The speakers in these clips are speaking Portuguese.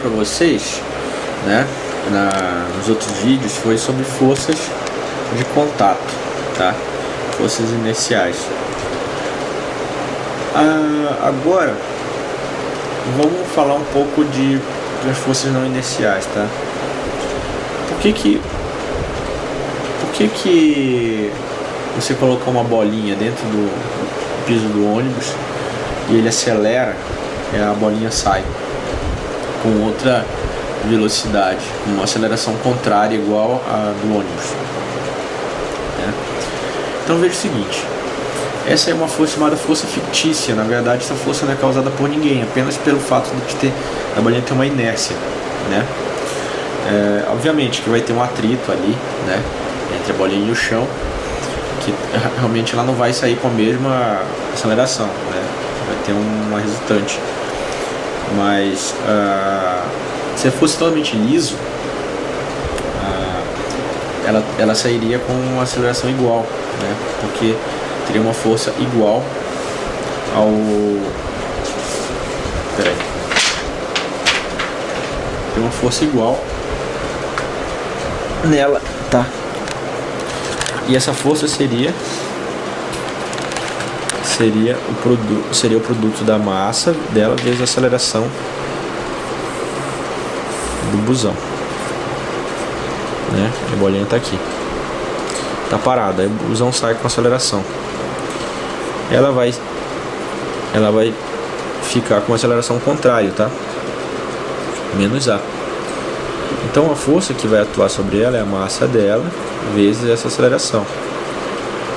para vocês, né, nos outros vídeos foi sobre forças de contato, tá? Forças inerciais. Agora vamos falar um pouco das forças não inerciais, tá? Por que você colocou uma bolinha dentro do piso do ônibus e ele acelera e a bolinha sai com outra velocidade, uma aceleração contrária igual a do ônibus, né? Então veja o seguinte, essa é uma força chamada força fictícia. Na verdade, essa força não é causada por ninguém, apenas pelo fato de a bolinha ter uma inércia, né? Obviamente que vai ter um atrito ali, né, entre a bolinha e o chão, que realmente ela não vai sair com a mesma aceleração, né? Vai ter uma resultante. Mas se fosse totalmente liso, ela sairia com uma aceleração igual, né? Porque teria uma força igual ao... Peraí. Tem uma força igual nela, tá? E essa força seria o produto da massa dela vezes a aceleração do busão, né? A bolinha tá aqui, tá parada, aí o busão sai com aceleração. Ela vai ficar com aceleração contrária, tá? Menos A. Então a força que vai atuar sobre ela é a massa dela vezes essa aceleração.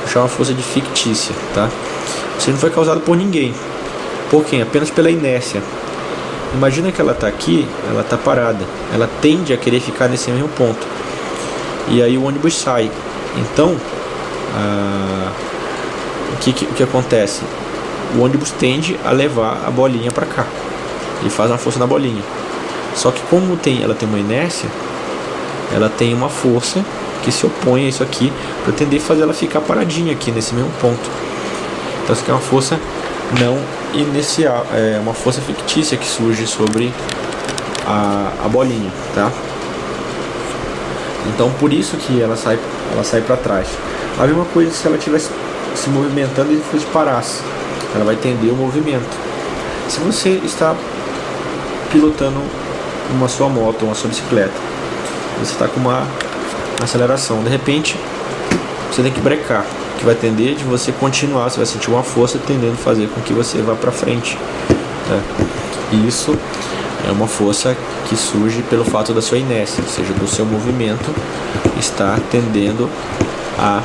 Vou chamar uma força de fictícia, tá? Isso não foi causado por ninguém. Por quem? Apenas pela inércia. Imagina que ela está aqui, ela está parada. Ela tende a querer ficar nesse mesmo ponto. E aí o ônibus sai. Então, o que acontece? O ônibus tende a levar a bolinha para cá. E faz uma força na bolinha. Só que como ela tem uma inércia, ela tem uma força que se opõe a isso aqui para tender a fazer ela ficar paradinha aqui nesse mesmo ponto. Então isso aqui é uma força não inercial, é uma força fictícia que surge sobre a bolinha, tá? Então por isso que ela sai para trás. A mesma coisa se ela estivesse se movimentando e depois parasse, ela vai tender o movimento. Se você está pilotando uma sua moto, uma sua bicicleta, você está com uma aceleração, de repente você tem que brecar, que vai tender de você continuar, você vai sentir uma força tendendo a fazer com que você vá para frente, né? E isso é uma força que surge pelo fato da sua inércia, ou seja, do seu movimento está tendendo a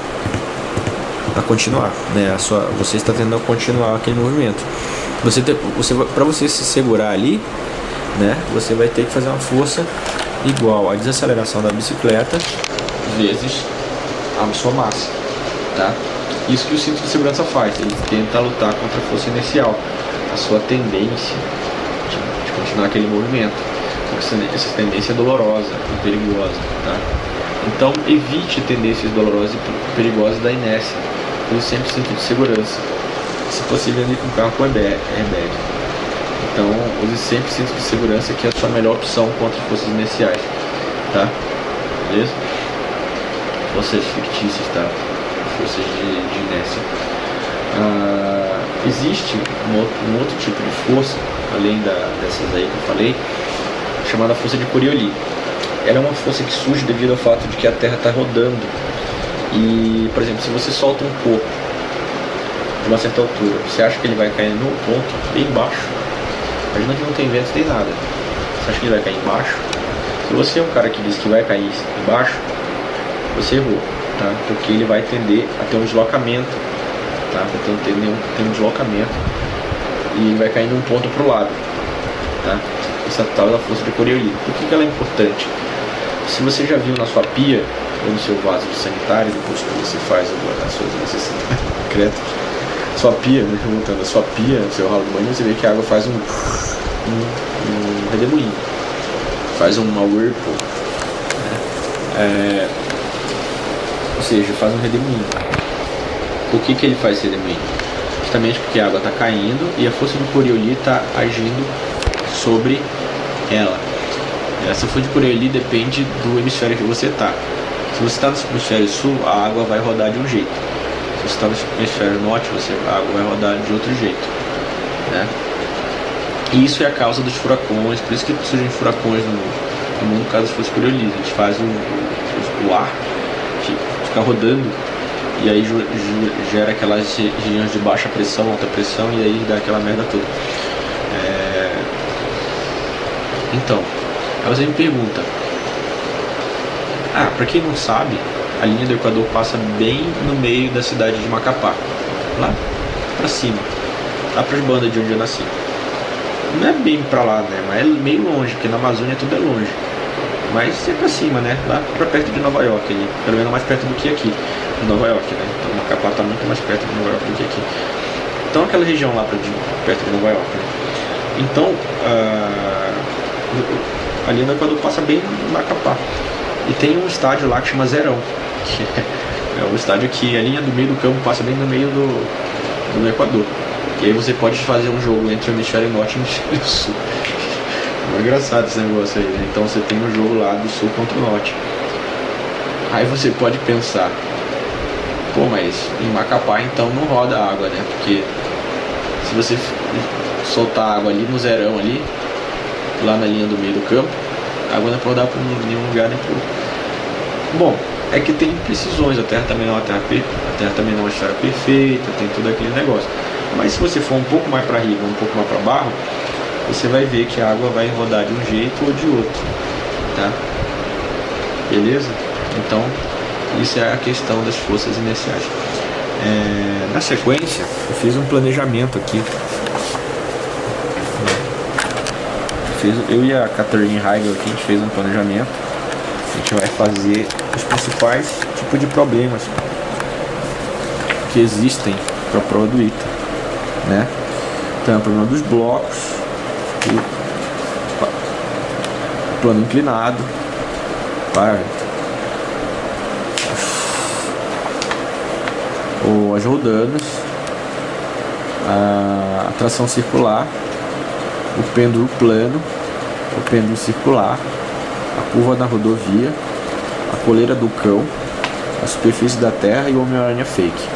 continuar, né? Você está tendendo a continuar aquele movimento. Para você se segurar ali, né, você vai ter que fazer uma força igual à desaceleração da bicicleta vezes a sua massa, tá? Isso que o cinto de segurança faz, ele tenta lutar contra a força inercial, a sua tendência de continuar aquele movimento. Essa tendência é dolorosa e perigosa, tá? Então evite tendências dolorosas e perigosas da inércia. Use sempre cinto de segurança, se possível ande com o carro com airbag. Então use sempre cinto de segurança, que é a sua melhor opção contra forças inerciais, tá? Beleza? Forças fictícias, tá? Forças de inércia. Existe um outro tipo de força, além dessas aí que eu falei, chamada força de Coriolis. Ela é uma força que surge devido ao fato de que a Terra está rodando. E, por exemplo, se você solta um corpo de uma certa altura, você acha que ele vai cair no ponto bem baixo? Imagina que não tem vento nem nada. Você acha que ele vai cair embaixo? Se você é um cara que diz que vai cair embaixo, você errou, tá? Porque ele vai tender a ter um deslocamento, tá? Vai ter um deslocamento e ele vai cair de um ponto para o lado, tá? Essa tal da força de Coriolis. Por que ela é importante? Se você já viu na sua pia ou no seu vaso sanitário, depois que você faz as suas necessidades concretas, sua pia, né, voltando a sua pia, no seu ralo de banho, você vê que a água faz um redemoinho, faz uma whirlpool, né? Ou seja, faz um redemoinho. Por que ele faz esse redemoinho? Justamente porque a água está caindo e a força do Coriolis está agindo sobre ela. Essa fonte de poder ali depende do hemisfério que você está. Se você está no hemisfério sul, a água vai rodar de um jeito. Se você está no hemisfério norte, a água vai rodar de outro jeito, né? E isso é a causa dos furacões, por isso que surgem furacões no mundo, caso fosse por Eulise. A gente faz o ar ficar rodando e aí gera aquelas regiões de baixa pressão, alta pressão, e aí dá aquela merda toda. Então, aí você me pergunta, pra quem não sabe, a linha do Equador passa bem no meio da cidade de Macapá, lá pra cima, lá pras bandas de onde eu nasci. Não é bem pra lá, né, mas é meio longe, porque na Amazônia tudo é longe. Mas é pra cima, né, lá pra perto de Nova York, ali, pelo menos mais perto do que aqui, de Nova York, né, então Macapá tá muito mais perto de Nova York do que aqui. Então aquela região lá perto de Nova York, né. Então, a linha do Equador passa bem em Macapá. E tem um estádio lá que chama Zerão, que é o estádio que a linha do meio do campo passa bem no meio do Equador. E aí você pode fazer um jogo entre o hemisfério norte e o hemisfério sul. É engraçado esse negócio aí, né? Então você tem um jogo lá do sul contra o norte. Aí você pode pensar, pô, mas em Macapá então não roda água, né? Porque se você soltar água ali no Zerão ali, lá na linha do meio do campo, a água não pode dar para nenhum lugar nem para outro. Bom, é que tem imprecisões, a Terra também não é uma esfera perfeita, tem todo aquele negócio. Mas se você for um pouco mais para riba, um pouco mais para barro, você vai ver que a água vai rodar de um jeito ou de outro, tá? Beleza? Então, isso é a questão das forças inerciais. Na sequência, eu fiz um planejamento aqui. Eu e a Catherine Heigl aqui, a gente fez um planejamento. A gente vai fazer os principais tipos de problemas que existem para a prova do ITA, né? Então, o problema dos blocos, o plano inclinado, as rodanas, a tração circular, o pêndulo plano, o pêndulo circular, a curva da rodovia, a coleira do cão, a superfície da terra e o Homem-Aranha fake.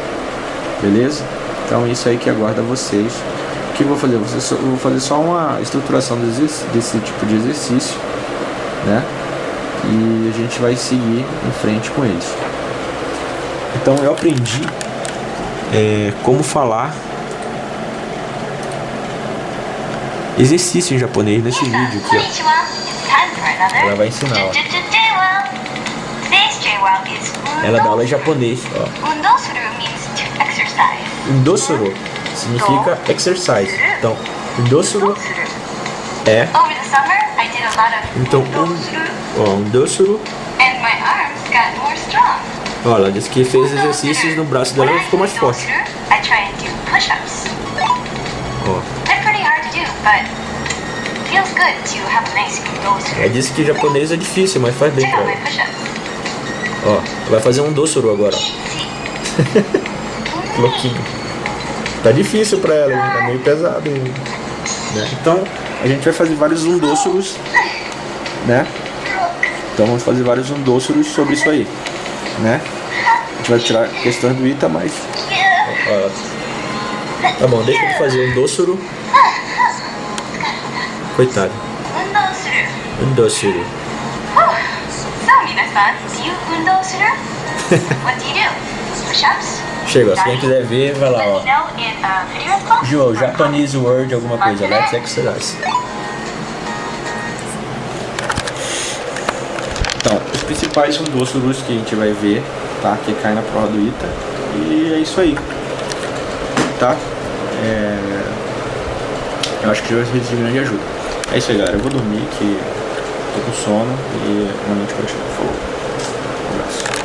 Beleza? Então isso aí que aguarda vocês. O que eu vou fazer? Eu vou fazer só uma estruturação desse tipo de exercício, né? E a gente vai seguir em frente com eles. Então eu aprendi como falar exercício em japonês nesse vídeo aqui, ó. Ela vai ensinar, ó. Ela dá aula em japonês, ó. Indosuru significa exercise. Então, indosuru é. Então, indosuru. Ó, ela disse que fez exercícios no braço dela e ficou mais forte. Ó. Ela disse que japonês é difícil, mas faz bem pra ela. Ó, vai fazer um dosuru agora. Louquinho. Tá difícil pra ela, tá meio pesado ainda, né? Então, a gente vai fazer vários undossurus, né? Então vamos fazer vários undossurus sobre isso aí, né? A gente vai tirar questões do ITA, mas... Tá bom, deixa eu fazer um dossuru. Coitado. Undosuru. Chega, se quem quiser ver, vai lá, ó. João, Japanese word, alguma coisa. Let's exercise. Então, os principais undossurus que a gente vai ver, tá? Que cai na prova do ITA. E é isso aí, tá? Eu acho que já vai ser de grande ajuda. É isso aí, galera. Eu vou dormir, que tô com sono e amanhã a gente continua. Falou. Um abraço.